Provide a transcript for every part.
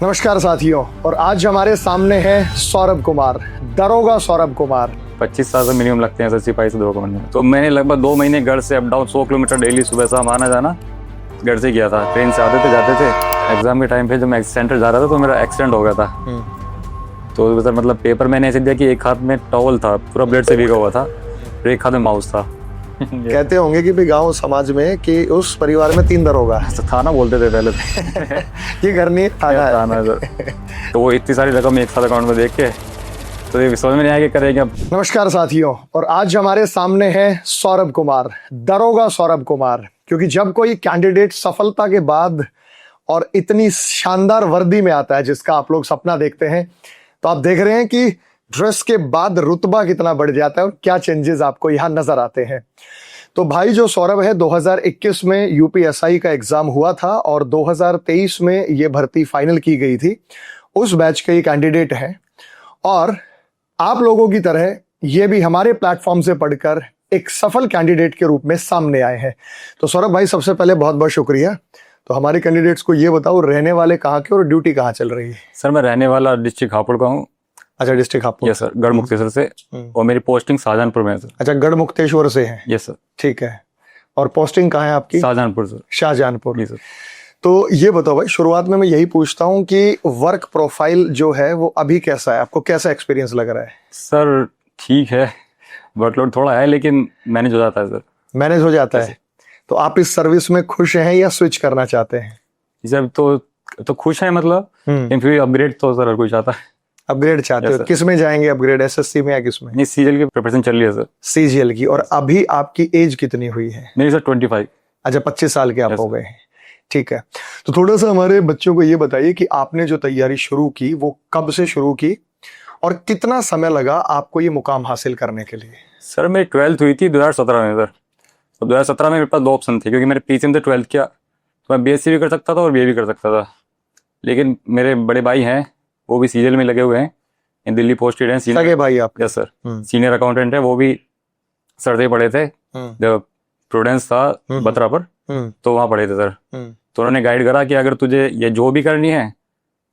नमस्कार साथियों, और आज हमारे सामने है सौरभ कुमार, दरोगा सौरभ कुमार। 25 साल से मिनिमम लगते हैं सर सिपाही से दरोगा बनने में। तो मैंने लगभग 2 महीने घर से अप डाउन 100 किलोमीटर डेली सुबह शाम आना जाना घर से किया था। ट्रेन से आते थे जाते थे। एग्जाम के टाइम पे जब मैं सेंटर जा रहा था तो मेरा एक्सीडेंट हो गया था। तो सर मतलब पेपर मैंने ऐसे दिया कि एक हाथ में टॉवल था, पूरा ब्लड से भीगा हुआ था, और एक हाथ में माउस था। कहते होंगे कि भाई गांव समाज में कि उस परिवार में 3 दरोगा थाना बोलते थे पहले तो। ये घर नहीं थाना है। थाना सर। तो वो इतनी सारी रकम एक साथ अकाउंट में देख के तो ये समझ में नहीं आया कि करेंगे अब। नमस्कार साथियों, और आज हमारे सामने है सौरभ कुमार, दरोगा सौरभ कुमार। क्योंकि जब कोई कैंडिडेट सफलता के बाद और इतनी शानदार वर्दी में आता है जिसका आप लोग सपना देखते हैं, तो आप देख रहे हैं कि ड्रेस के बाद रुतबा कितना बढ़ जाता है और क्या चेंजेस आपको यहाँ नजर आते हैं। तो भाई जो सौरभ है, 2021 में यूपीएसआई का एग्जाम हुआ था और 2023 में ये भर्ती फाइनल की गई थी। उस बैच के ये कैंडिडेट हैं और आप लोगों की तरह ये भी हमारे प्लेटफॉर्म से पढ़कर एक सफल कैंडिडेट के रूप में सामने आए हैं। तो सौरभ भाई, सबसे पहले बहुत बहुत शुक्रिया। तो हमारे कैंडिडेट्स को ये बताओ, रहने वाले कहाँ के और ड्यूटी कहाँ चल रही है? सर मैं रहने वाला डिस्ट्रिक्ट हापुड़ का हूँ। अच्छा, डिस्ट्रिक्ट हापुड़। यस सर, गढ़ मुक्तेश्वर से। और मेरी पोस्टिंग शाहजहानपुर में है सर। अच्छा, गढ़ मुक्तेश्वर से है। Yes sir. ठीक है। और पोस्टिंग कहाँ है आपकी? शाहजहानपुर सर। शाहजहानपुर। जी सर। तो ये बताओ भाई, शुरुआत में मैं यही पूछता हूँ कि वर्क प्रोफाइल जो है वो अभी कैसा है, आपको कैसा एक्सपीरियंस लग रहा है? सर ठीक है, वर्कलोड थोड़ा है लेकिन मैनेज हो जाता है सर। मैनेज हो जाता है। तो आप इस सर्विस में खुश हैं या स्विच करना चाहते हैं? सर तो खुश है मतलब, लेकिन फिर अपग्रेड तो सर हर कोई चाहता है। अपग्रेड चाहते हो? किस में जाएंगे अपग्रेड, एसएससी में या किस में? नहीं, सीजीएल की प्रिपरेशन चल रही है सर। सीजीएल की। और अभी आपकी एज कितनी हुई है? मेरी सर 25। अच्छा, 25 साल के आप हो गए हैं। ठीक है। तो थोड़ा सा हमारे बच्चों को ये बताइए कि आपने जो तैयारी शुरू की वो कब से शुरू की और कितना समय लगा आपको ये मुकाम हासिल करने के लिए? सर मेरी 12th हुई थी 2017 में सर। तो 2017 में मेरे पास 2 ऑप्शन थे, क्योंकि मैंने पीसीएम से 12th किया तो मैं बीएससी भी कर सकता था और बीए भी कर सकता था। लेकिन मेरे बड़े भाई हैं, वो भी सीजीएल में लगे हुए हैं, इन दिल्ली पोस्टेड हैं। सगे भाई आप? Yes sir. सीनियर अकाउंटेंट है, वो भी सर से पढ़े थे। जब प्रूडेंस था बत्रा पर, तो वहाँ पढ़े थे सर। तो उन्होंने गाइड करा कि अगर तुझे ये जो भी करनी है,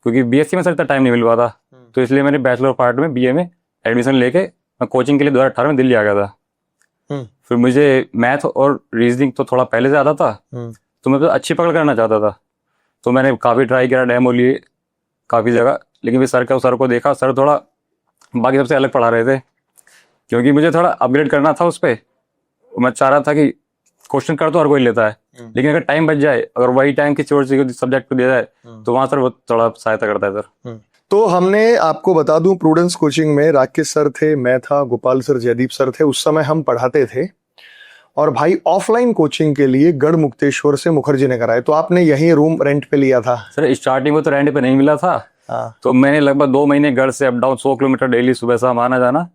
क्योंकि बीएससी में सर इतना टाइम नहीं मिल पाता, तो इसलिए मैंने बैचलर ऑफ आर्ट में बीए में एडमिशन लेके मैं कोचिंग के लिए 2018 में दिल्ली आ गया था। फिर मुझे मैथ और रीजनिंग तो थोड़ा पहले से आता था, तो मैं तो अच्छी पकड़ करना चाहता था। तो मैंने काफ़ी ट्राई किया, डेमो लिए काफ़ी जगह, लेकिन फिर सर को देखा, सर थोड़ा बाकी सबसे अलग पढ़ा रहे थे, क्योंकि मुझे थोड़ा अपग्रेड करना था उस पर। मैं चाह रहा था कि क्वेश्चन कर तो हर कोई लेता है, लेकिन अगर टाइम बच जाए, अगर वही टाइम किसी और सब्जेक्ट को दिया जाए तो वहाँ सर वो थोड़ा सहायता करता है सर। तो हमने आपको बता दूं, प्रूडेंस कोचिंग में राकेश सर थे, मैं था, गोपाल सर, जयदीप सर थे। उस समय हम पढ़ाते थे। और भाई ऑफलाइन कोचिंग के लिए गढ़ मुक्तेश्वर से मुखर्जी ने कराए, तो आपने यही रूम रेंट पे लिया था? सर स्टार्टिंग में तो रेंट पे नहीं मिला था। तो मैंने लगभग 2 महीने घर से अप डाउन 100 किलोमीटर डेली सुबह शाम आना जाना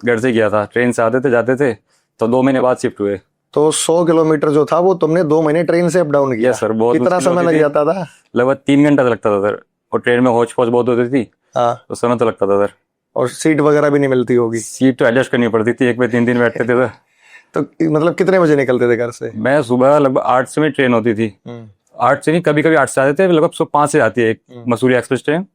घर से किया था। ट्रेन से आते थे जाते थे। तो 2 महीने बाद शिफ्ट हुए। तो 100 किलोमीटर जो था वो तुमने 2 महीने ट्रेन से अप डाउन किया? सर। बहुत कितना समय लग जाता था? लगभग 3 घंटा लगता था सर। और ट्रेन में होच पोच बहुत होती थी। तो समय तो लगता था सर। और सीट वगैरह भी नहीं मिलती होगी? सीट तो एडजस्ट करनी पड़ती थी, एक पे 3 दिन बैठते थे सर। तो मतलब कितने बजे निकलते थे घर से? मैं सुबह लगभग 8 से मेरी ट्रेन होती थी। 8 से नहीं, कभी कभी 8 से आते थे, लगभग सुबह 5 से आती है एक मसूरी एक्सप्रेस ट्रेन।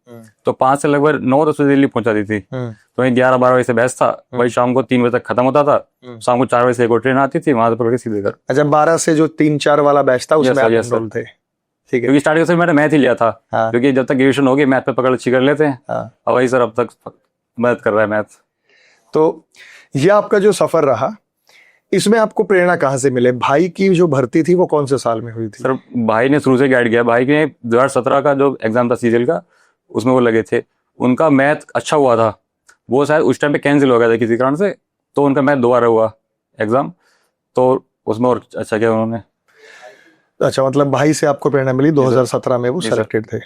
तो 5 से लगभग 9-10 बजे दिल्ली पहुंचा दी थी। तो वही 11-12 बजे से बैच था, वही शाम को 3 बजे तक खत्म होता था। शाम को 4 बजे से एक और ट्रेन आती थी, वहां से पकड़ के सीधे घर। अच्छा, 12 से जो 3-4 वाला बैच था उसमें आप एनरोल थे? ठीक है। क्योंकि स्टार्टिंग से मैंने मैथ ही लिया था, क्योंकि जब तक ग्रेजुएशन हो गई मैथ पे पकड़ अच्छी कर लेते हैं। और वही सर अब तक मदद कर रहा है मैथ। तो ये आपका जो सफर रहा, इसमें आपको प्रेरणा कहाँ से मिले? भाई की जो भर्ती थी वो कौन से साल में हुई थी? सर भाई ने शुरू से गाइड किया। भाई के 2017 का जो एग्जाम था सीजीएल का, उसमें वो लगे थे। उनका मैथ अच्छा हुआ था, वो शायद उस टाइम पे कैंसिल हो गया था किसी कारण से, तो उनका मैथ दोबारा हुआ एग्जाम, तो उसमें और अच्छा किया उन्होंने। अच्छा, मतलब भाई से आपको प्रेरणा मिली, 2017 में वो सेलेक्टेड थे।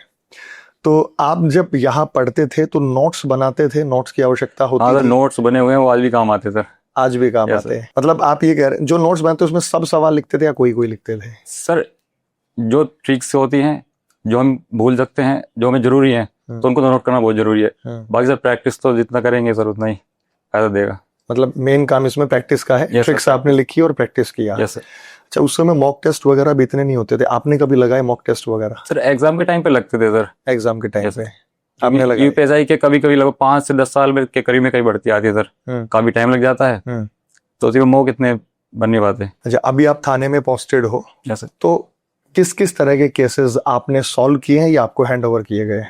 तो आप जब यहाँ पढ़ते थे तो नोट्स बनाते थे? नोट्स की आवश्यकता होती थी? नोट्स बने हुए हैं, वो आज भी काम आते सर। आज भी काम आते हैं? मतलब आप ये कह रहे हैं जो नोट्स बनाते उसमें सब सवाल लिखते थे या कोई कोई लिखते थे? सर जो ट्रिक्स होती हैं, जो हम भूल सकते हैं, जो हमें जरूरी है, तो उनको नोट करना बहुत जरूरी है। बाकी सर प्रैक्टिस तो जितना करेंगे सर उतना ही फायदा देगा। मतलब मेन काम इसमें प्रैक्टिस का है। ट्रिक्स आपने लिखी और प्रैक्टिस किया। Yes sir. अच्छा, उस समय मॉक टेस्ट वगैरह भी इतने नहीं होते थे, आपने कभी लगाए मॉक टेस्ट वगैरह? सर एग्जाम के टाइम पे लगते थे सर। एग्जाम के टाइम Yes, पे आपने लगाए? यूपीएसआई के कभी कभी लगभग 5 से 10 साल में के करीब में कई भर्ती आती है सर, काफी टाइम लग जाता है, तो उसी में मौक इतने बन नहीं पाते। अच्छा, अभी आप थाने में पोस्टेड हो, यस सर। तो किस किस तरह के केसेस आपने सॉल्व किए हैं या आपको हैंड ओवर किए गए?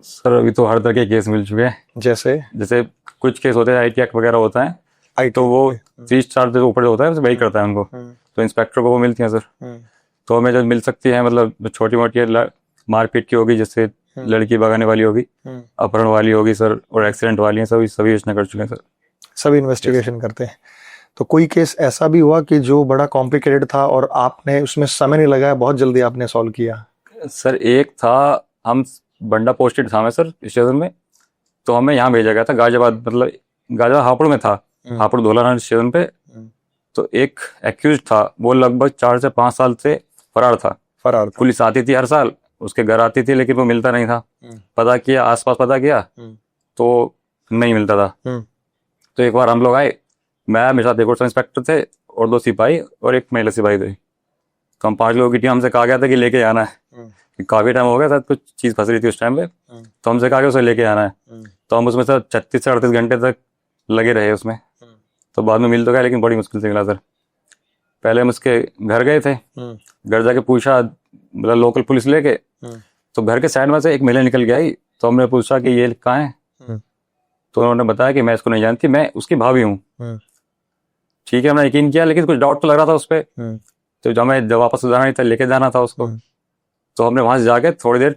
सर अभी तो हर तरह के केस मिल चुके हैं। जैसे कुछ केस होते हैं आईटी एक्ट वगैरह होता है, तो वो 30 स्टार से ऊपर होता है वही करता है उनको, तो इंस्पेक्टर को वो मिलती है सर। तो हमें जो मिल सकती है, मतलब छोटी मोटी मारपीट की होगी, जैसे लड़की भगाने वाली होगी, अपहरण वाली होगी सर, और एक्सीडेंट वाली है, सभी योजना कर चुके हैं सर। सभी इन्वेस्टिगेशन करते हैं। तो कोई केस ऐसा भी हुआ कि जो बड़ा कॉम्प्लिकेटेड था और आपने उसमें समय नहीं लगाया, बहुत जल्दी आपने सॉल्व किया? सर एक था, हम बंडा पोस्टेड था मैं सर स्टेशन में, तो हमें यहाँ भेजा गया था गाजियाबाद, मतलब गाजियाबाद हापुड़ में था, हापुड़ धोलारान स्टेशन पे। तो एक एक्यूज था, वो लगभग 4 से 5 साल से फरार था। पुलिस आती थी हर साल, उसके घर आती थी, लेकिन वो मिलता नहीं था। पता किया, आसपास पता किया, तो नहीं मिलता था। तो एक बार हम लोग आए, मैं, मेरे साथ एक और सब इंस्पेक्टर थे और 2 सिपाही और एक महिला सिपाही थे। तो हम 5 लोगों की टीम, हमसे कहा गया था कि लेके आना है, काफी टाइम हो गया था, कुछ चीज फंस रही थी उस टाइम पे, तो हमसे कहा कि उसे लेके आना है। तो हम उसमें सर 36 से 38 घंटे तक लगे रहे उसमें। तो बाद में मिल तो गया, लेकिन बड़ी मुश्किल से मिला सर। पहले हम उसके घर गए थे, घर जाके पूछा, मतलब लोकल पुलिस लेके, तो घर के साइड में से एक महिला निकल के आई। तो हमने पूछा कि ये कहाँ है, तो उन्होंने बताया कि मैं इसको नहीं जानती, मैं उसकी भाभी हूँ। ठीक है, हमने यकीन किया, लेकिन कुछ डाउट तो लग रहा था उस पर। तो जब हमें वापस जाना ही था, लेके जाना था उसको, तो हमने वहां से जाके थोड़ी देर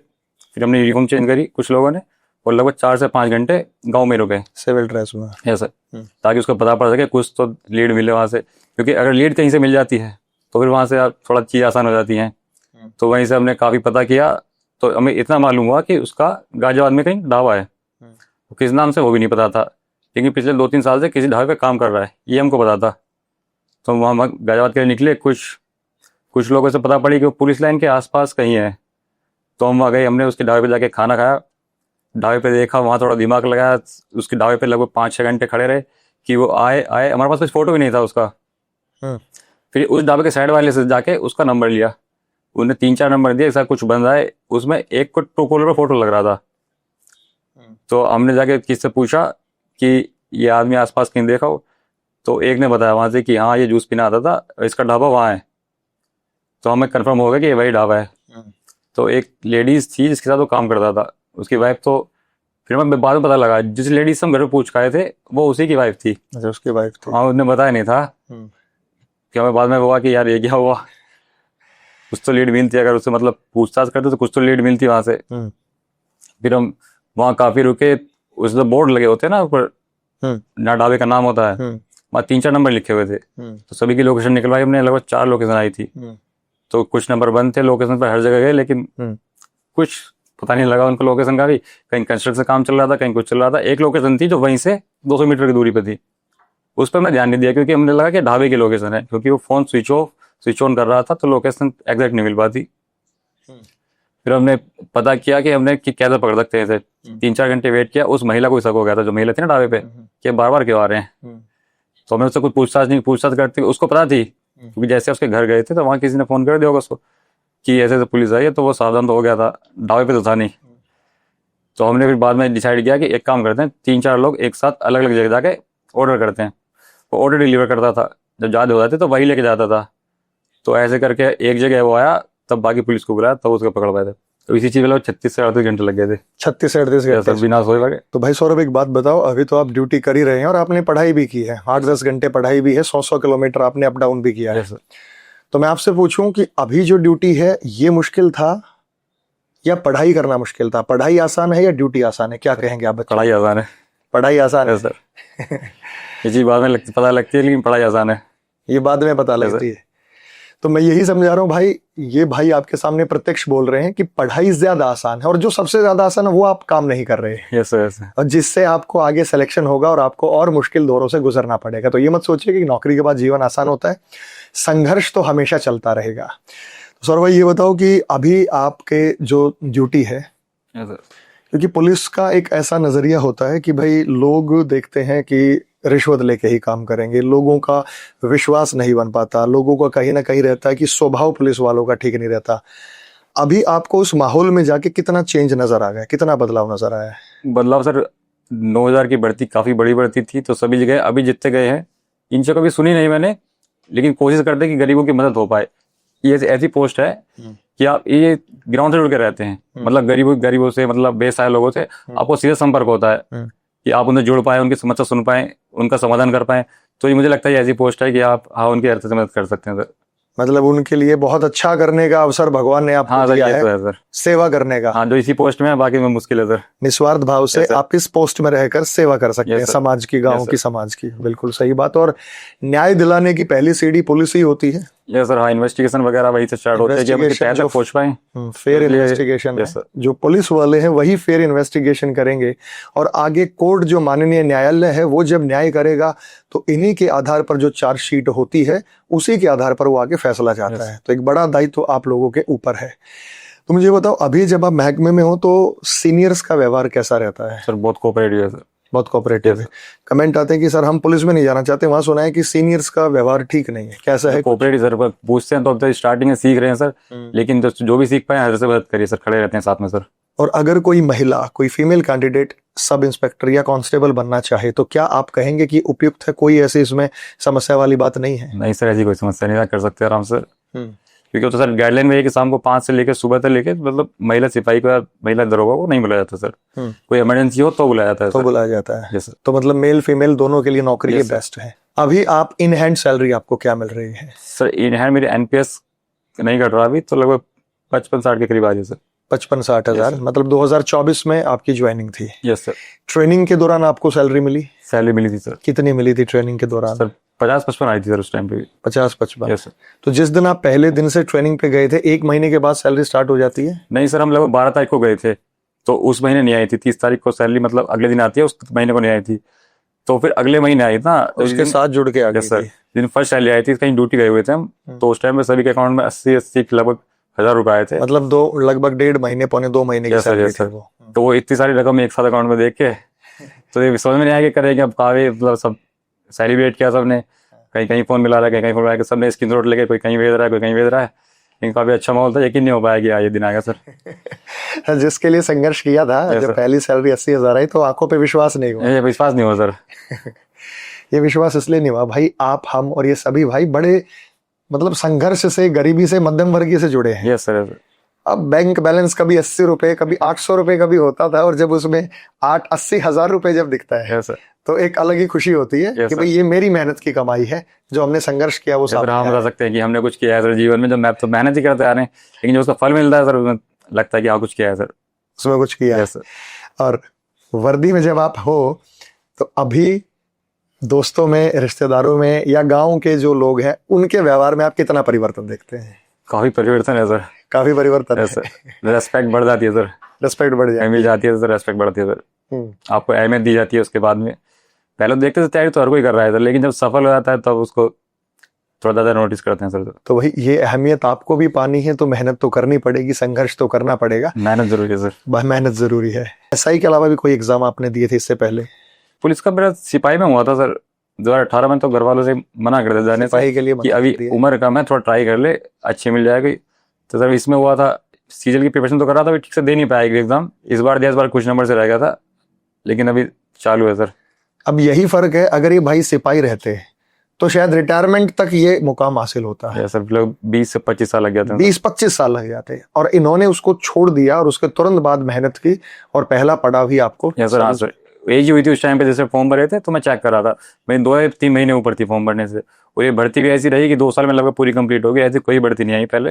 फिर हमने यूनिफॉर्म चेंज करी कुछ लोगों ने, और लगभग 4 से 5 घंटे गांव में रुके, सिविल ड्रेस में। है सर, ताकि उसको पता पड़ सके, कुछ तो लीड मिले वहां से, क्योंकि अगर लीड कहीं से मिल जाती है तो फिर वहां से आप थोड़ा चीज आसान हो जाती है। तो वहीं से हमने काफी पता किया, तो हमें इतना मालूम हुआ कि उसका गाजियाबाद में कहीं ढाबा है, तो किस नाम से वो भी नहीं पता था, लेकिन पिछले 2-3 साल से किसी ढाबे पे काम कर रहा है, ये हमको पता था। तो वहाँ गाजियाबाद के लिए निकले, कुछ लोगों से पता पड़ी कि वो पुलिस लाइन के आसपास कहीं है, तो हम वहाँ गए, हमने उसके ढाबे पे जाके खाना खाया, ढाबे पे देखा, वहाँ थोड़ा दिमाग लगाया, उसके ढाबे पे लगभग 5-6 घंटे खड़े रहे कि वो आए, हमारे पास कुछ फोटो भी नहीं था उसका। फिर उस ढाबे के साइड वाले से जाके उसका नंबर लिया, उन्हें 3-4 नंबर दिए, ऐसा कुछ बंद आए, उसमें एक को ट्रूकॉलर पे फोटो लग रहा था। तो हमने जाके किससे पूछा कि ये आदमी आसपास कहीं देखा हो, तो एक ने बताया वहां से कि हाँ ये जूस पीना आता था, इसका ढाबा वहाँ है। तो हमें कंफर्म हो गया कि ये वही ढाबा है। तो एक लेडीज थी जिसके साथ वो काम करता था, उसकी वाइफ, तो फिर हमें बाद में पता लगा जिस लेडीज से हम घर पे पूछ खाए थे वो उसी की वाइफ थी। अच्छा, उसकी वाइफ थी। हाँ, उसने बताया नहीं था कि हमें बाद में हुआ कि यार ये क्या हुआ, कुछ तो लीड मिलती, अगर उससे मतलब पूछताछ करते तो कुछ तो लीड मिलती वहां से। फिर हम वहाँ काफी रुके, उस बोर्ड लगे होते हैं ना ऊपर, ना ढाबे का नाम होता है, वहाँ 3-4 नंबर लिखे हुए थे, तो सभी की लोकेशन निकलवाई हमने, लगभग 4 लोकेशन आई थी। तो कुछ नंबर बंद थे, लोकेशन पर हर जगह गए, लेकिन कुछ पता नहीं लगा उनको लोकेशन का भी, कहीं कंस्ट्रक्शन काम चल रहा था, कहीं कुछ चल रहा था। एक लोकेशन थी जो वहीं से 200 मीटर की दूरी पे थी, उस पर मैं ध्यान नहीं दिया, क्योंकि हमने लगा कि ढाबे की लोकेशन है, क्योंकि वो फोन स्विच ऑन कर रहा था, तो लोकेशन एग्जैक्ट नहीं मिल पाती। फिर हमने पता किया कि हमने कि कैसे पकड़ सकते हैं इसे। 3-4 घंटे वेट किया, उस महिला को शक हो गया था, जो महिला थी ना ढाबे पे, कि बार बार क्यों आ रहे हैं। तो हमने उससे कुछ पूछताछ करती, उसको पता थी, क्योंकि जैसे उसके घर गए थे तो वहां किसी ने फोन कर दिया होगा उसको कि ऐसे ऐसे पुलिस आई है, तो वो सावधान तो हो गया था, ढाबे पे तो था नहीं। तो हमने फिर बाद में डिसाइड किया कि एक काम करते हैं, 3-4 लोग एक साथ अलग अलग जगह जाके ऑर्डर करते हैं। वो ऑर्डर डिलीवर करता था, जब ज्यादा हो जाते तो वही लेके जाता था। तो ऐसे करके एक जगह वो आया, तब बाकी पुलिस को बुलाया, तब उसको पकड़ पाए थे। तो इसी चीज में 36 से 38 घंटे लग गए थे। 36 से 38 घंटे बिना सोए लगे। तो भाई सौरभ, एक बात बताओ, अभी तो आप ड्यूटी कर ही रहे हैं और आपने पढ़ाई भी की है, 8-10 घंटे पढ़ाई भी है, 100 किलोमीटर आपने अप डाउन भी किया है। तो मैं आपसे पूछूं कि अभी जो ड्यूटी है ये मुश्किल था या पढ़ाई करना मुश्किल था? पढ़ाई आसान है या ड्यूटी आसान है, क्या कहेंगे आप? पढ़ाई आसान है। पढ़ाई आसान है सर। ये चीज बाद में पता लगती है, लेकिन पढ़ाई आसान है, ये बाद में पता लगती है। तो मैं यही समझा रहा हूँ भाई, ये भाई आपके सामने प्रत्यक्ष बोल रहे हैं कि पढ़ाई ज्यादा आसान है, और जो सबसे ज्यादा आसान है वो आप काम नहीं कर रहे हैं। Yes sir. और जिससे आपको आगे सिलेक्शन होगा और आपको और मुश्किल दौरों से गुजरना पड़ेगा। तो ये मत सोचिए कि नौकरी के बाद जीवन आसान होता है, संघर्ष तो हमेशा चलता रहेगा। तो सौरभ भाई, ये बताओ कि अभी आपके जो ड्यूटी है, क्योंकि पुलिस का एक ऐसा नजरिया होता है कि भाई लोग देखते हैं कि रिश्वत लेके ही काम करेंगे, लोगों का विश्वास नहीं बन पाता, लोगों का कहीं ना कहीं रहता है कि स्वभाव पुलिस वालों का ठीक नहीं रहता। अभी आपको उस माहौल में जाके कितना चेंज नजर आ गया, कितना बदलाव नजर आया है? बदलाव सर 9,000 की भर्ती काफी बड़ी भर्ती थी, तो सभी जगह अभी जितने गए हैं इनसे कभी सुनी नहीं मैंने, लेकिन कोशिश करते हैं कि गरीबों की मदद हो पाए। ये ऐसी पोस्ट है कि आप ये ग्राउंड से जुड़ के रहते हैं, मतलब गरीबों से, मतलब बेसहाय लोगों से आपको सीधा संपर्क होता है कि आप उन्हें जुड़ पाए, उनकी समस्या सुन पाए, उनका समाधान कर पाए। तो ये मुझे लगता है ये ऐसी पोस्ट है कि आप उनकी हर तरह से मदद कर सकते हैं सर। मतलब उनके लिए बहुत अच्छा करने का अवसर भगवान ने आपको दिया है, सर सेवा करने का। हाँ, जो इसी पोस्ट में है, बाकी में मुश्किल है सर। निस्वार्थ भाव से आप इस पोस्ट में रहकर सेवा कर सकते हैं, समाज की, गांव की, समाज की। बिल्कुल सही बात। और न्याय दिलाने की पहली सीढ़ी पुलिस ही होती है। यस सर, हाँ, इन्वेस्टिगेशन वगैरह वही से स्टार्ट होते हैं कि हम किसी तक पहुंच पाए। फेयर इन्वेस्टिगेशन है, जो पुलिस वाले हैं वही फेयर इन्वेस्टिगेशन करेंगे, और आगे कोर्ट जो माननीय न्यायालय है वो जब न्याय करेगा तो इन्हीं के आधार पर जो चार्जशीट होती है उसी के आधार पर वो आगे फैसला जाता है। तो एक बड़ा दायित्व आप लोगों के ऊपर है। तो मुझे बताओ, अभी जब आप महकमे में हो तो सीनियर्स का व्यवहार कैसा रहता है? सर बहुत कोऑपरेटिव है सर। बहुत कोऑपरेटिव है। कमेंट आते हैं कि सर हम पुलिस में नहीं जाना चाहते, वहां सुना है कि सीनियर्स का व्यवहार ठीक नहीं है, कैसा है? कोऑपरेटिव सर, पूछते हैं तो अब तो स्टार्टिंग में सीख रहे हैं सर, लेकिन जो भी सीख पाए हर से मदद करिए सर, खड़े रहते हैं साथ में सर। और अगर कोई महिला, कोई फीमेल कैंडिडेट सब इंस्पेक्टर या कांस्टेबल बनना चाहे तो क्या आप कहेंगे कि उपयुक्त है? कोई ऐसी इसमें समस्या वाली बात नहीं है? नहीं सर, ऐसी कोई समस्या नहीं, कर सकते आराम से, क्योंकि तो सर गाइडलाइन में है कि शाम को 5 से लेकर सुबह तक लेके, मतलब महिला सिपाही को या महिला दरोगा को नहीं बुलाया जाता सर। कोई इमरजेंसी हो तो बुलाया जाता है, तो बुलाया जाता है। Yes sir. तो मतलब मेल फीमेल दोनों के लिए नौकरी बेस्ट है। अभी आप इन हैंड सैलरी आपको क्या मिल रही है? सर इन हैंड मेरी एनपीएस नहीं कट रहा अभी, तो लगभग 55-60 के करीब आ जाए सर। 55-60 हजार, मतलब 2024 में आपकी ज्वाइनिंग थी? Yes sir. ट्रेनिंग के दौरान आपको सैलरी मिली? सैलरी मिली थी सर। कितनी मिली थी ट्रेनिंग के दौरान? सर 50-55 आई थी सर उस टाइम पे। 50-55? Yes sir. तो जिस दिन आप पहले दिन से ट्रेनिंग पे गए थे, 1 महीने के बाद सैलरी स्टार्ट हो जाती है? नहीं सर, हम लगभग 12 तारीख को गए थे, तो उस महीने नहीं आई थी। 30 तारीख को सैलरी, मतलब अगले दिन आती है, उस महीने को नहीं आई थी, तो फिर अगले महीने आई ना, उसके साथ जुड़ के आ गई सर। दिन फर्स्ट सैलरी आई थी, कहीं ड्यूटी गए हुए थे हम, तो उस टाइम में सभी के अकाउंट में 80 लगभग 1000 रुपए आए थे। मतलब लगभग 1.5 महीने, पौने 2 महीने की सैलरी थी वो। तो वो इतनी सारी रकम एक साथ अकाउंट में देख के तो ये समझ में नहीं आया कि करेंगे अब, काफी मतलब सब सेलिब्रेट किया सबने, कहीं कहीं फोन मिला रहा है, कहीं फोन मिला के सबने स्क्रीनशॉट लेके, कोई कहीं भेज रहा है, कोई कहीं भेज रहा है। लेकिन काफी अच्छा माहौल था, यकीन नहीं हो पाया कि ये दिन आ गया सर। जिसके लिए संघर्ष किया था, जब पहली सैलरी 80,000 आई तो आंखों पे विश्वास नहीं हुआ? विश्वास नहीं हुआ सर। ये विश्वास इसलिए नहीं हुआ भाई, आप, हम और ये सभी भाई बड़े मतलब संघर्ष से, गरीबी से, मध्यम वर्गीय से जुड़े हैं। Yes sir. अब बैंक बैलेंस कभी 80 रुपए, कभी 800 रुपए कभी होता था, और जब उसमें 80 हजार रुपए जब दिखता है, तो एक अलग ही खुशी होती है कि भाई ये मेरी मेहनत की कमाई है, जो हमने संघर्ष किया वो साथ हम बता सकते हैं कि हमने कुछ किया है सर जीवन में। जो मैं तो मेहनत ही करते आ रहे हैं, लेकिन जो उसका फल मिलता है सर, उसमें लगता है कि कुछ किया है सर, उसमें कुछ किया है। और वर्दी में जब आप हो तो अभी दोस्तों में, रिश्तेदारों में, या गांव के जो लोग हैं उनके व्यवहार में आप कितना परिवर्तन देखते हैं? काफी परिवर्तन है सर। काफी परिवर्तन है सर। रेस्पेक्ट बढ़ जाती है सर। रेस्पेक्ट बढ़ जाती है, मिल जाती है सर, रेस्पेक्ट बढ़ती है सर। आपको अहमियत दी जाती है उसके बाद में। पहले तो देखते थे तैयारी तो हर कोई कर रहा है सर, लेकिन जब सफल हो जाता है तब उसको थोड़ा ज्यादा नोटिस करते हैं सर। तो वही, ये अहमियत आपको भी पानी है तो मेहनत तो करनी पड़ेगी, संघर्ष तो करना पड़ेगा। मेहनत जरूरी है सर। मेहनत जरूरी है। एसआई के अलावा भी कोई एग्जाम आपने दिए थे इससे पहले? पुलिस का मेरा सिपाही में हुआ था सर 2018 में, तो घर वालों से मना कर दिया जाने सिपाही के लिए कि अभी उम्र कम है, थोड़ा ट्राई कर ले, अच्छी मिल जाएगी। तो सर इसमें हुआ था, सीजल की प्रिपरेशन तो कर रहा था, ठीक से दे नहीं पाया एग्जाम। इस बार दिया, इस बार कुछ नंबर से रह गया था, लेकिन अभी चालू है सर। अब यही फर्क है, अगर ये भाई सिपाही रहते तो शायद रिटायरमेंट तक ये मुकाम हासिल होता है सर। लोग 20 से 25 साल लग जाते हैं। 20-25 साल लग जाते हैं, और इन्होंने उसको छोड़ दिया और उसके तुरंत बाद मेहनत की, और पहला पड़ाव ही आपको। सर हाँ सर, एज हुई थी उस टाइम पे, जैसे फॉर्म भरे थे तो मैं चेक कर रहा था, मैं 2 या 3 महीने ऊपर थी फॉर्म भरने से, और ये भर्ती भी ऐसी रही कि 2 साल में लगभग पूरी कंप्लीट हो गई। ऐसी कोई भर्ती नहीं आई पहले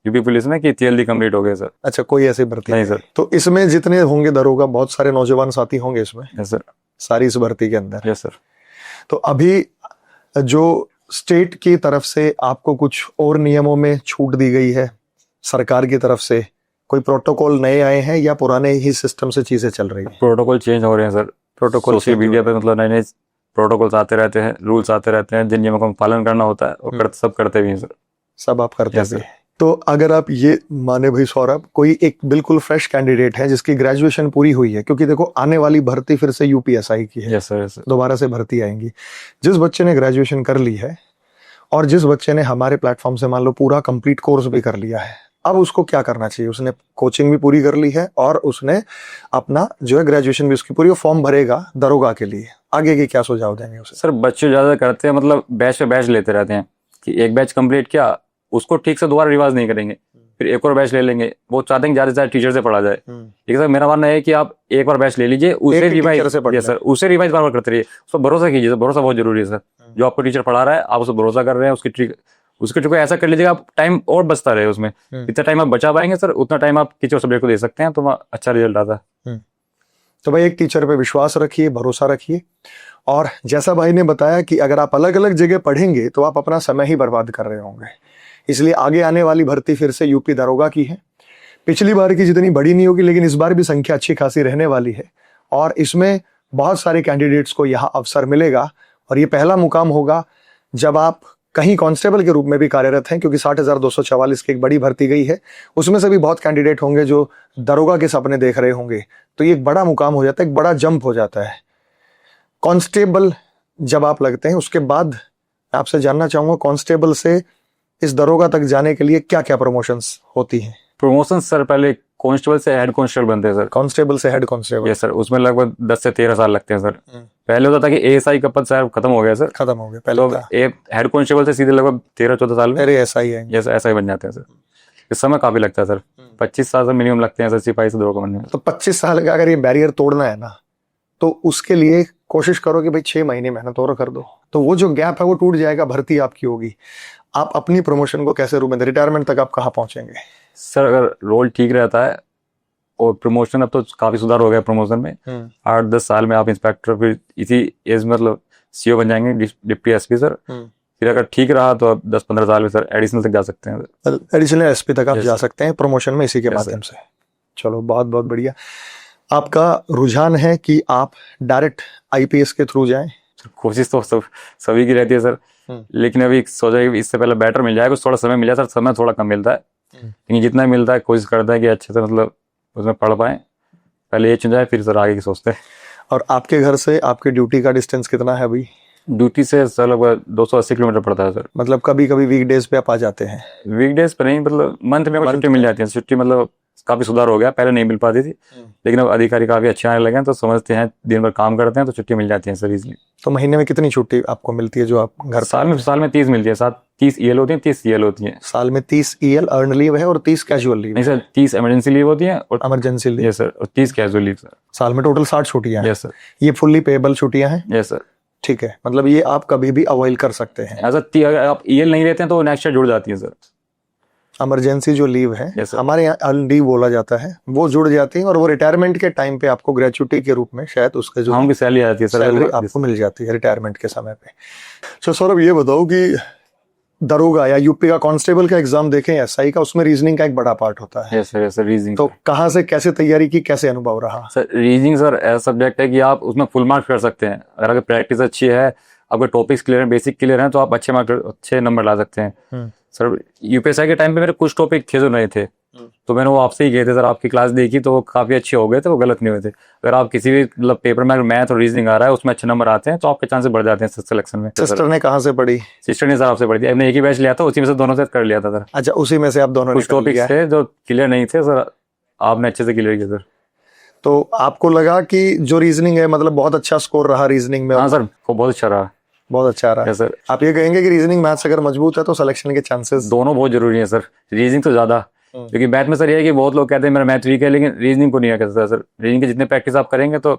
यूपी पुलिस में कि जल्दी कंप्लीट हो गए सर। अच्छा, कोई ऐसी भर्ती नहीं सर। तो इसमें जितने होंगे दरोगा, बहुत सारे नौजवान साथी होंगे इसमें? Yes sir. सारी इस भर्ती के अंदर? Yes sir. तो अभी जो स्टेट की तरफ से आपको कुछ और नियमों में छूट दी गई है सरकार की तरफ से, कोई प्रोटोकॉल नए आए हैं या पुराने ही सिस्टम से चीजें चल रही हैं? प्रोटोकॉल चेंज हो रहे हैं सर। प्रोटोकॉल सोशल मीडिया पे मतलब नए नए प्रोटोकॉल्स आते रहते हैं, रूल्स आते रहते हैं, जिन नियमों का पालन करना होता है, और सब करते भी हैं सर। सब आप करते हैं? तो अगर आप ये माने भाई सौरभ, कोई एक बिल्कुल फ्रेश कैंडिडेट है जिसकी ग्रेजुएशन पूरी हुई है, क्योंकि देखो आने वाली भर्ती फिर से यूपीएसआई की है, यस सर। दोबारा से भर्ती आएंगी। जिस बच्चे ने ग्रेजुएशन कर ली है और जिस बच्चे ने हमारे प्लेटफॉर्म से मान लो पूरा कंप्लीट कोर्स भी कर लिया है, अब उसको क्या करना चाहिए? उसने कोचिंग भी पूरी कर ली है और उसने अपना जो है ग्रेजुएशन भी उसकी पूरी, वो फॉर्म भरेगा दरोगा के लिए, आगे की क्या सुझाव देंगे उसे? सर बच्चे ज्यादा करते हैं मतलब बैच पे बैच लेते रहते हैं कि एक बैच कंप्लीट किया, उसको ठीक से दोबारा रिवाइज नहीं करेंगे, फिर एक और बैच ले लेंगे। वो चाहते हैं ज्यादा से ज्यादा टीचर से पढ़ा जाए। लेकिन सर मेरा मानना है कि आप एक बार बैच ले लीजिए, उसे रिवाइज सर उसे रिवाइज बार बार करते रहिए, उस पर भरोसा कीजिए सर, भरोसा बहुत जरूरी है सर। जो आपको टीचर पढ़ा रहा है आप उसे भरोसा कर रहे हैं, उसकी ट्रिक को ऐसा कर लीजिएगा आप टाइम और बचता रहे उसमें। जितना टाइम आप बचा पाएंगे सर उतना टाइम आप किसी और सब्जेक्ट को दे सकते हैं, तो वहाँ अच्छा रिजल्ट आता है। तो भाई एक टीचर पे विश्वास रखिए, भरोसा रखिए, और जैसा भाई ने बताया कि अगर आप अलग अलग जगह पढ़ेंगे तो आप अपना समय ही बर्बाद कर रहे होंगे। इसलिए आगे आने वाली भर्ती फिर से यूपी दरोगा की है। पिछली बार की जितनी बड़ी नहीं होगी, लेकिन इस बार भी संख्या अच्छी खासी रहने वाली है और इसमें बहुत सारे कैंडिडेट्स को यहाँ अवसर मिलेगा। और ये पहला मुकाम होगा जब आप कहीं कांस्टेबल के रूप में भी कार्यरत हैं, क्योंकि 60,244 की एक बड़ी भर्ती गई है, उसमें से भी बहुत कैंडिडेट होंगे जो दरोगा के सपने देख रहे होंगे। तो ये एक बड़ा मुकाम हो जाता है, एक बड़ा जंप हो जाता है। कांस्टेबल जब आप लगते हैं उसके बाद आपसे जानना चाहूंगा, कांस्टेबल से इस दरोगा तक जाने के लिए क्या क्या प्रमोशंस होती हैं? प्रमोशन सर पहले कांस्टेबल से हेड कांस्टेबल बनते हैं सर। कांस्टेबल से हेड कांस्टेबल? यस सर, उसमें लगभग 10 से 13 साल लगते हैं सर। पहले होता था कि एएसआई का पद सर खत्म हो गया सर, खत्म हो गया पहले तो हेड कांस्टेबल से सीधे लगभग 13-14 साल में एएसआई है। यस एसआई बन जाते हैं सर। इस समय काफी लगता है सर, 25 साल से मिनिमम लगते हैं सर सिपाही से दरोगा बनने में। तो 25 साल का अगर ये बैरियर तोड़ना है ना, तो उसके लिए कोशिश करो कि भाई 6 महीने मेहनत और कर दो, तो वो जो गैप है वो टूट जाएगा, भर्ती आपकी होगी। आप अपनी प्रमोशन को कैसे रूप में, रिटायरमेंट तक आप कहाँ पहुंचेंगे? सर अगर रोल ठीक रहता है और प्रमोशन, अब तो काफी सुधार हो गया प्रमोशन में, 8-10 साल में आप इंस्पेक्टर, फिर इसी एज में मतलब सीओ बन जाएंगे, डिप्टी एसपी सर। फिर अगर ठीक रहा तो आप 10-15 साल में सर एडिशनल तक जा सकते हैं। एडिशनल एसपी तक आप जा सकते हैं प्रमोशन में इसी के माध्यम से। चलो बहुत बहुत बढ़िया। आपका रुझान है कि आप डायरेक्ट आईपीएस के थ्रू जाएं? कोशिश तो सभी की रहती है सर, लेकिन अभी सोचा कि इससे पहले बेटर मिल जाए, कुछ थोड़ा समय मिल जाए सर। समय थोड़ा कम मिलता है, लेकिन जितना मिलता है कोशिश करता है कि अच्छे से मतलब उसमें पढ़ पाए। पहले ये चुन जाए फिर सर आगे की सोचते हैं। और आपके घर से आपके ड्यूटी का डिस्टेंस कितना है अभी? ड्यूटी से सर लगभग 280 किलोमीटर पड़ता है सर। मतलब कभी कभी वीकडेज पे आप आ जाते हैं? वीकडेज पे नहीं, मतलब मंथ में छुट्टी मिल जाती है। छुट्टी मतलब काफी सुधार हो गया, पहले नहीं मिल पाती थी, लेकिन अब अधिकारी काफी अच्छे आने लगे हैं, तो समझते हैं दिन भर काम करते हैं तो छुट्टी मिल जाती है सर इजीली। तो महीने में कितनी छुट्टी आपको मिलती है जो आप घर? साल में 30 मिलती है, 30 ईएल होती है, 30 सीएल होती है। साल में 30 ईएल अर्न लीव है और 30 कैजुअल लीव? नहीं सर, 30 इमरजेंसी लीव होती है और इमरजेंसी लीव। यस सर, और 30 कैजुअल लीव सर। साल में टोटल 60 छुट्टियां हैं? Yes sir. ये फुल्ली पेएबल छुट्टियां हैं? Yes sir. ठीक है, मतलब ये आप कभी भी अवॉइड कर सकते हैं। अगर आप ईएल नहीं रहते हैं तो नेक्स्ट ईयर जुड़ जाती है सर। इमरजेंसी जो लीव है yes, हमारे यहाँ अर्न लीव बोला जाता है, वो जुड़ जाती है और वो रिटायरमेंट के टाइम पे आपको ग्रेचुइटी के रूप में शायद उसके जो उनकी सैलरी आती है सर, सैलरी आपको मिल जाती है रिटायरमेंट के समय पे। तो सौरभ ये बताओ कि दरोगा या यूपी का कांस्टेबल का एग्जाम देखें, एसआई का, उसमें रीजनिंग का एक बड़ा पार्ट होता है। Yes sir, reasoning. तो कहाँ से कैसे तैयारी की, कैसे अनुभव रहा? सर रीजनिंग सर ऐसा सब्जेक्ट है कि आप उसमें फुल मार्क्स कर सकते हैं। अगर प्रैक्टिस अच्छी है, आपके टॉपिक्स क्लियर है, बेसिक क्लियर है, तो आप अच्छे नंबर ला सकते हैं। सर यूपीएसआई के टाइम पे मेरे कुछ टॉपिक थे जो नहीं थे, तो मैंने वो आपसे ही गए थे सर, आपकी क्लास देखी तो वो काफी अच्छे हो गए थे, वो गलत नहीं हुए थे। अगर आप किसी भी मतलब पेपर में मैथ और रीजनिंग आ रहा है उसमें अच्छे नंबर आते हैं तो आपके चांसेस बढ़ जाते हैं सिलेक्शन में। सिस्टर ने कहाँ से पढ़ी? सिस्टर ने सर आपसे पढ़ी थी, हमने एक ही बैच लिया था, उसी में से दोनों से कर लिया था सर। अच्छा, उसी में से आप दोनों? कुछ टॉपिक्स थे जो क्लियर नहीं थे सर, आपने अच्छे से क्लियर किया सर। तो आपको लगा कि जो रीजनिंग है मतलब बहुत अच्छा स्कोर रहा रीजनिंग में? हाँ सर, वो बहुत अच्छा रहा। बहुत अच्छा रहा है सर। आप ये कहेंगे कि रीजनिंग मैथ्स अगर मजबूत है तो सिलेक्शन के चांसेस दोनों बहुत जरूरी है सर, रीजनिंग तो ज्यादा, क्योंकि मैथ में सर ये है कि बहुत लोग कहते हैं मेरा मैथ वीक है, लेकिन रीजनिंग को नहीं है कहता सर। रीजनिंग के जितने प्रैक्टिस आप करेंगे तो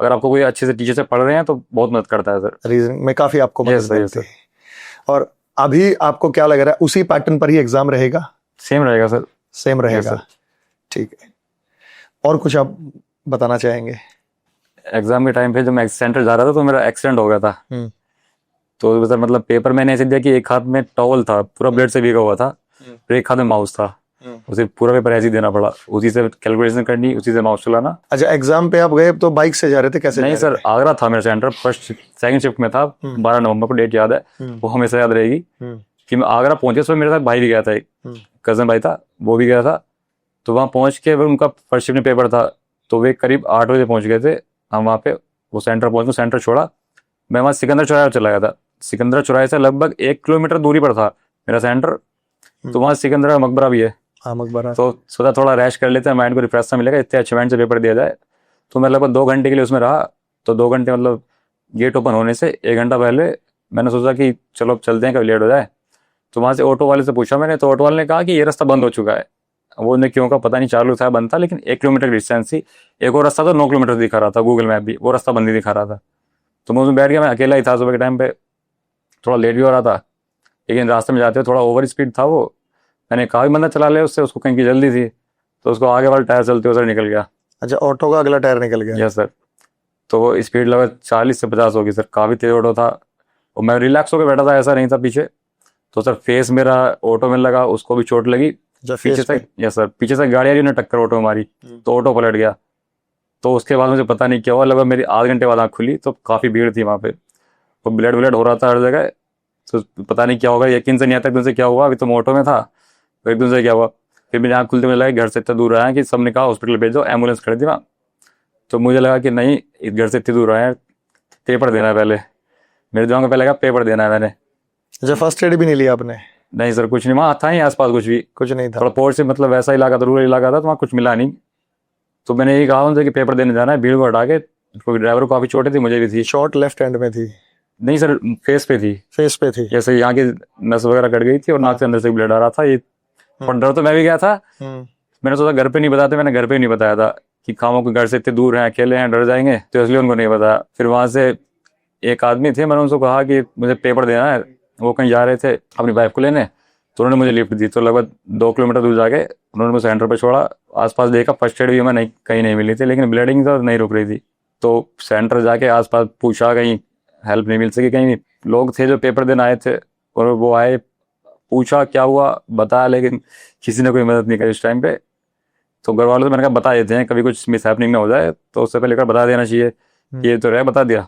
अगर आपको कोई अच्छे से टीचर से पढ़ रहे हैं तो बहुत मदद करता है सर, रीजनिंग में काफी आपको मदद मिलती है। और अभी आपको क्या लग रहा है, उसी पैटर्न पर ही एग्जाम रहेगा? सेम रहेगा सर। सेम रहेगा, ठीक है। और कुछ आप बताना चाहेंगे? एग्जाम के टाइम पे जब मैं सेंटर जा रहा था तो मेरा एक्सीडेंट हो गया था, तो सर मतलब पेपर मैंने ऐसे दिया कि एक हाथ में टॉवल था, पूरा ब्लड से भीगा हुआ था, फिर एक हाथ में माउस था, उसे पूरा पेपर ऐसे ही देना पड़ा, उसी से कैलकुलेशन करनी, उसी से माउस चलाना। अच्छा, एग्जाम पे आप गए तो बाइक से जा रहे थे, कैसे? नहीं सर, आगरा था मेरा सेंटर, सेकंड शिफ्ट में था, 12 नवंबर को डेट याद है, वो हमेशा याद रहेगी कि मैं आगरा पहुंचे। उसमें मेरे साथ भाई भी गया था एक, कज़न भाई था, वो भी गया था। तो वहाँ पहुँच के फिर उनका फर्स्ट शिफ्ट में पेपर था, तो वे करीब 8 बजे पहुँच गए थे। हम वहाँ पे वो सेंटर पहुँच गए, सेंटर छोड़ा, मैं वहाँ सिकंदर चौराहे पर चला गया था। सिकंदर चौराहे से लगभग 1 किलोमीटर दूरी पर था मेरा सेंटर। तो वहाँ सिकंदर का मकबरा भी है, हाँ मकबरा। तो सोचा थोड़ा रेस्ट कर लेते हैं, माइंड को रिफ्रेश सा मिलेगा, इतने अच्छे माइंड से पेपर दिया जाए। तो मैं लगभग 2 घंटे के लिए उसमें रहा। तो 2 घंटे मतलब गेट ओपन होने से 1 घंटा पहले मैंने सोचा कि चलो अब चलते हैं, कभी लेट हो जाए। तो वहाँ से ऑटो वाले से पूछा मैंने, तो ऑटो वाले ने कहा कि ये रास्ता बंद हो चुका है। वो ने क्यों का पता नहीं, चालू था बंद था, लेकिन 1 किलोमीटर की डिस्टेंस थी। एक और रास्ता तो 9 किलोमीटर दिखा रहा था गूगल मैप भी, वो रास्ता बंद ही दिखा रहा था। तो मैं उसमें बैठ गया, मैं अकेला ही था सुबह के टाइम पे, थोड़ा लेट भी हो रहा था, लेकिन रास्ते में जाते हुए थोड़ा ओवर स्पीड था वो। मैंने कहा भी बंदा चला ले उससे, उसको कहीं की जल्दी थी, तो उसको आगे वाला टायर चलते हुए सर निकल गया। अच्छा, ऑटो का अगला टायर निकल गया? Yes sir. तो वो स्पीड लगभग 40 से 50 होगी सर, काफ़ी तेज ऑटो था। और मैं रिलैक्स होकर बैठा था, ऐसा नहीं था पीछे। तो सर फेस मेरा ऑटो में लगा, उसको भी चोट लगी पीछे से। यस सर, पीछे से गाड़ी आ रही ने टक्कर ऑटो में मारी, तो ऑटो पलट गया। तो उसके बाद मुझे पता नहीं क्या हुआ, लगभग मेरी आध घंटे बाद आँख खुली, तो काफ़ी भीड़ थी वहाँ पे, तो ब्लड ब्लड हो रहा था हर जगह। तो पता नहीं क्या होगा, यकीन से नहीं आता एकदम से क्या हुआ, अभी तो मैं ऑटो में था, तो एकदम से क्या हुआ। फिर मेरी आँख खुलते मुझे लगा घर से इतना दूर आया कि सबने कहा हॉस्पिटल भेजो, एम्बुलेंस खड़ी थी वहाँ। तो मुझे लगा कि नहीं, इस घर से इतनी दूर आए हैं, पेपर देना है पहले। मेरे दिमाग में पहले लगा पेपर देना है मैंने। अच्छा, फर्स्ट एड भी नहीं लिया आपने? नहीं सर, कुछ नहीं, वहाँ था ही आसपास कुछ नहीं था? थोड़ा पोर्ट से मतलब वैसा इलाका था, रूरल इलाका था, तो वहाँ कुछ मिला नहीं। तो मैंने यही कहा उनसे कि पेपर देने जाना है, भीड़ को हटा के, क्योंकि ड्राइवर को काफ़ी चोटें थी, मुझे भी थी। शॉर्ट लेफ्ट हैंड में थी? नहीं सर, फेस पे थी। फेस पे थी? जैसे यहाँ की नस वगैरह कट गई थी और नाक से अंदर से ब्लड आ रहा था ये। और डर तो मैं भी गया था। मैंने सोचा घर पे नहीं बताते, मैंने घर पे नहीं बताया था कि खामों के घर से इतने दूर हैं, अकेले हैं, डर जाएंगे, तो इसलिए उनको नहीं बताया। फिर वहां से एक आदमी थे, मैंने उनको कहा कि मुझे पेपर देना है, वो कहीं जा रहे थे अपनी वाइफ को लेने, तो उन्होंने मुझे लिफ्ट दी। तो लगभग 2 किलोमीटर दूर जाके उन्होंने मुझे सेंटर पर छोड़ा। आसपास देखा, फर्स्ट एड भी हमें नहीं, कहीं नहीं मिली थी, लेकिन ब्लीडिंग तो नहीं रुक रही थी। तो सेंटर जाके आसपास पूछा, कहीं हेल्प नहीं मिल सकी। कहीं लोग थे जो पेपर देने आए थे, और वो आए, पूछा क्या हुआ, बताया, लेकिन किसी ने कोई मदद नहीं करी उस टाइम पे। तो घर वालों से मैंने कहा बता देते हैं, कभी कुछ मिस हैपनिंग ना हो जाए, तो उससे पहले बता देना चाहिए, ये तो रहे, बता दिया।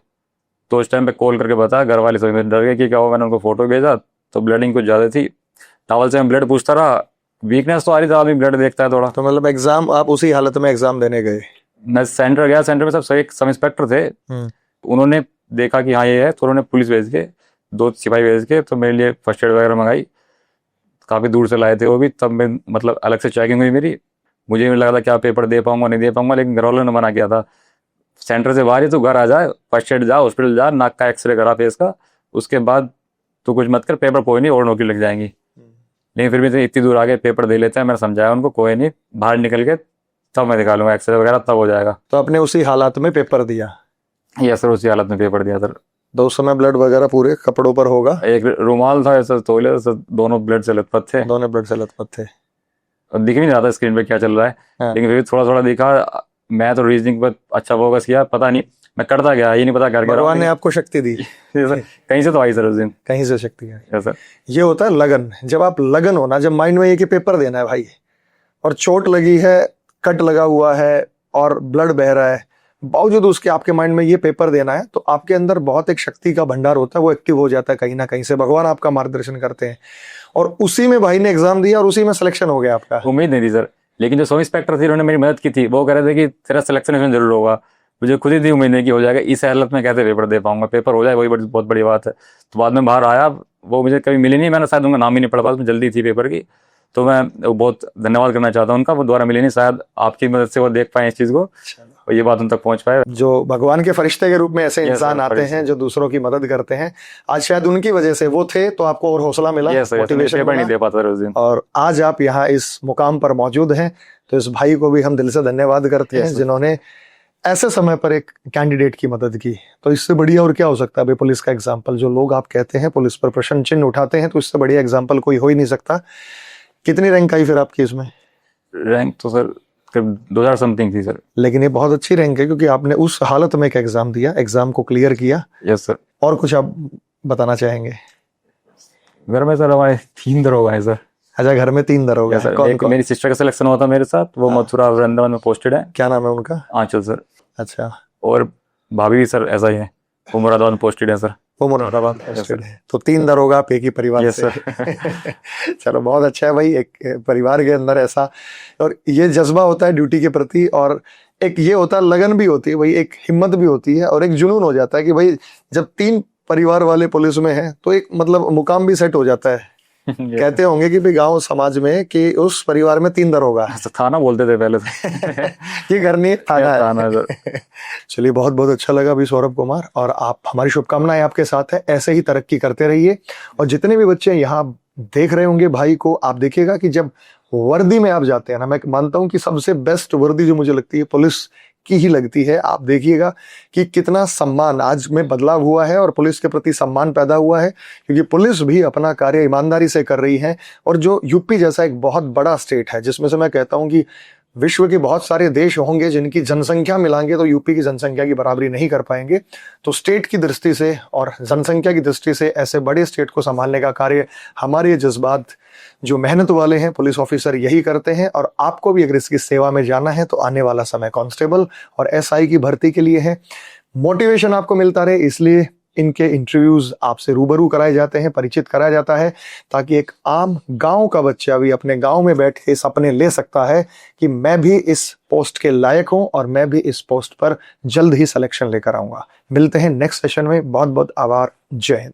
तो उस टाइम पे कॉल करके बताया, घर वाले सभी डर गए कि क्या हुआ। मैंने उनको फोटो भेजा, तो ब्लडिंग कुछ ज़्यादा थी, टावल से मैं ब्लड पूछता रहा, वीकनेस तो आ रही था, आदमी ब्लड देखता है थोड़ा। तो मतलब एग्जाम, आप उसी हालत में एग्जाम देने गए? मैं सेंटर गया, सेंटर में सब इंस्पेक्टर थे, उन्होंने देखा कि हाँ ये है, तो उन्होंने पुलिस भेज के, 2 सिपाही भेज के, तो मेरे लिए फर्स्ट एड वगैरह मंगाई। काफ़ी दूर से लाए थे वो भी, तब मैं मतलब अलग से चेकिंग हुई मेरी। मुझे भी लगा था क्या पेपर दे पाऊंगा नहीं दे पाऊंगा, लेकिन घर वालों ने मना किया था, सेंटर से बाहर ही तो घर आ जाए, फर्स्ट एड जा, हॉस्पिटल जा, नाक का एक्सरे करा फेस का, उसके बाद तो कुछ मत कर, पेपर कोई नहीं, और नौकरी लग जाएंगी। लेकिन फिर भी तो इतनी दूर आके पेपर दे लेते हैं, मैंने समझाया उनको, कोई नहीं, बाहर निकल के तब मैं दिखा लूंगा एक्सरे वगैरह, तब हो जाएगा। तो आपने उसी हालात में पेपर दिया? यस सर, उसी हालत में पेपर दिया सर। तो उस समय ब्लड वगैरह पूरे कपड़ों पर होगा? एक रुमाल था ऐसा तौलिया सर, दोनों ब्लड से लथपथ थे। दोनों ब्लड से लथपथ थे? और दिख भी नहीं रहा था स्क्रीन पे क्या चल रहा है, लेकिन फिर भी थोड़ा थोड़ा दिखा। मैं तो रीजनिंग पर अच्छा फोकस किया, पता नहीं मैं करता गया, ये नहीं पता कर गया। भगवान ने आपको शक्ति दी? कहीं से तो आई सर उस दिन, कहीं से शक्ति आई। सर ये होता है लगन। जब आप लगन हो ना, जब माइंड में ये कि पेपर देना है भाई, और चोट लगी है, कट लगा हुआ है और ब्लड बह रहा है, बावजूद उसके आपके माइंड में ये पेपर देना है, तो आपके अंदर बहुत एक शक्ति का भंडार होता है, वो एक्टिव हो जाता है कहीं ना कहीं से, भगवान आपका मार्गदर्शन करते हैं। और उसी में भाई ने एग्जाम दिया और उसी में सिलेक्शन हो गया आपका? उम्मीद नहीं थी सर, लेकिन जो सब इंस्पेक्टर थे उन्होंने मेरी मदद की थी, वो कह रहे थे कि तेरा सिलेक्शन इसमें जरूर होगा। मुझे खुद ही थी उम्मीद नहीं कि हो जाएगा, इस हालत में कैसे पेपर दे पाऊंगा, पेपर हो जाए वही बहुत बड़ी बात है। तो बाद में बाहर आया, वो मुझे कभी मिली नहीं, मैंने शायद उनका नाम ही नहीं पढ़ पाया, तो जल्दी थी पेपर की। तो मैं बहुत धन्यवाद करना चाहता हूँ उनका, वो दोबारा मिले नहीं, शायद आपकी मदद से वो देख पाए इस चीज़ को, और ये बात उन तक पहुंच पाए। जो भगवान के फरिश्ते के रूप में ऐसे इंसान आते हैं जो दूसरों की मदद करते हैं, आज शायद उनकी वजह से वो थे, तो आपको और हौसला मिला, मोटिवेशन मिला, नहीं दे पाता उस दिन, और आज आप यहाँ इस मुकाम पर मौजूद हैं। तो इस भाई को भी हम दिल से धन्यवाद करते हैं, जिन्होंने ऐसे समय पर एक कैंडिडेट की मदद की। तो इससे बढ़िया और क्या हो सकता है? अभी पुलिस का एग्जाम्पल, जो लोग आप कहते हैं पुलिस पर प्रश्न चिन्ह उठाते हैं, तो इससे बढ़िया एग्जाम्पल कोई हो ही नहीं सकता। कितनी रैंक आई फिर आपकी इसमें? रैंक तो सर 2000 समथिंग थी सर। लेकिन ये बहुत अच्छी रैंक है, क्योंकि आपने उस हालत में एक एग्जाम दिया, एग्जाम को क्लियर किया। Yes sir. और कुछ आप बताना चाहेंगे? घर में सर हमारे 3 दरोगा है सर। अच्छा, घर में 3 दरोगा है। कौन कौन? मेरी सिस्टर का सिलेक्शन हुआ था मेरे साथ, वो मथुरा वृंदावन में पोस्टेड है। क्या नाम है उनका? आंचल सर। अच्छा। और भाभी भी सर ऐसा ही है, वो मुरादाबाद में पोस्टेड है सर। वो मुरादाबाद पोस्टेड है। तो 3 दरोगा आप एक ही परिवार Yes, से। चलो बहुत अच्छा है भाई, एक परिवार के अंदर ऐसा, और ये जज्बा होता है ड्यूटी के प्रति, और एक ये होता है लगन भी होती है भाई, एक हिम्मत भी होती है, और एक जुनून हो जाता है कि भाई जब 3 परिवार वाले पुलिस में हैं तो एक मतलब मुकाम भी सेट हो जाता है। कहते होंगे कि भाई गांव समाज में कि उस परिवार में 3 दरोगा है। थाना बोलते थे पहले तो। ये घर नहीं, थाना है। थाना सर। चलिए बहुत बहुत अच्छा लगा अभी सौरभ कुमार, और आप, हमारी शुभकामनाएं आपके साथ है, ऐसे ही तरक्की करते रहिए। और जितने भी बच्चे यहाँ देख रहे होंगे भाई को, आप देखिएगा कि जब वर्दी में आप जाते हैं ना, मैं मानता हूं कि सबसे बेस्ट वर्दी जो मुझे लगती है पुलिस की ही लगती है। आप देखिएगा कि कितना सम्मान आज में बदलाव हुआ है और पुलिस के प्रति सम्मान पैदा हुआ है, क्योंकि पुलिस भी अपना कार्य ईमानदारी से कर रही है। और जो यूपी जैसा एक बहुत बड़ा स्टेट है, जिसमें से मैं कहता हूं कि विश्व के बहुत सारे देश होंगे जिनकी जनसंख्या मिलाएंगे तो यूपी की जनसंख्या की बराबरी नहीं कर पाएंगे, तो स्टेट की दृष्टि से और जनसंख्या की दृष्टि से ऐसे बड़े स्टेट को संभालने का कार्य हमारे ये जज्बात जो मेहनत वाले हैं पुलिस ऑफिसर यही करते हैं। और आपको भी अगर इसकी सेवा में जाना है तो आने वाला समय कांस्टेबल और एसआई की भर्ती के लिए है। मोटिवेशन आपको मिलता रहे, इसलिए इनके इंटरव्यूज आपसे रूबरू कराए जाते हैं, परिचित कराया जाता है, ताकि एक आम गांव का बच्चा भी अपने गांव में बैठ के सपने ले सकता है कि मैं भी इस पोस्ट के लायक हूं और मैं भी इस पोस्ट पर जल्द ही सिलेक्शन लेकर आऊंगा। मिलते हैं नेक्स्ट सेशन में। बहुत बहुत आभार। जय हिंद।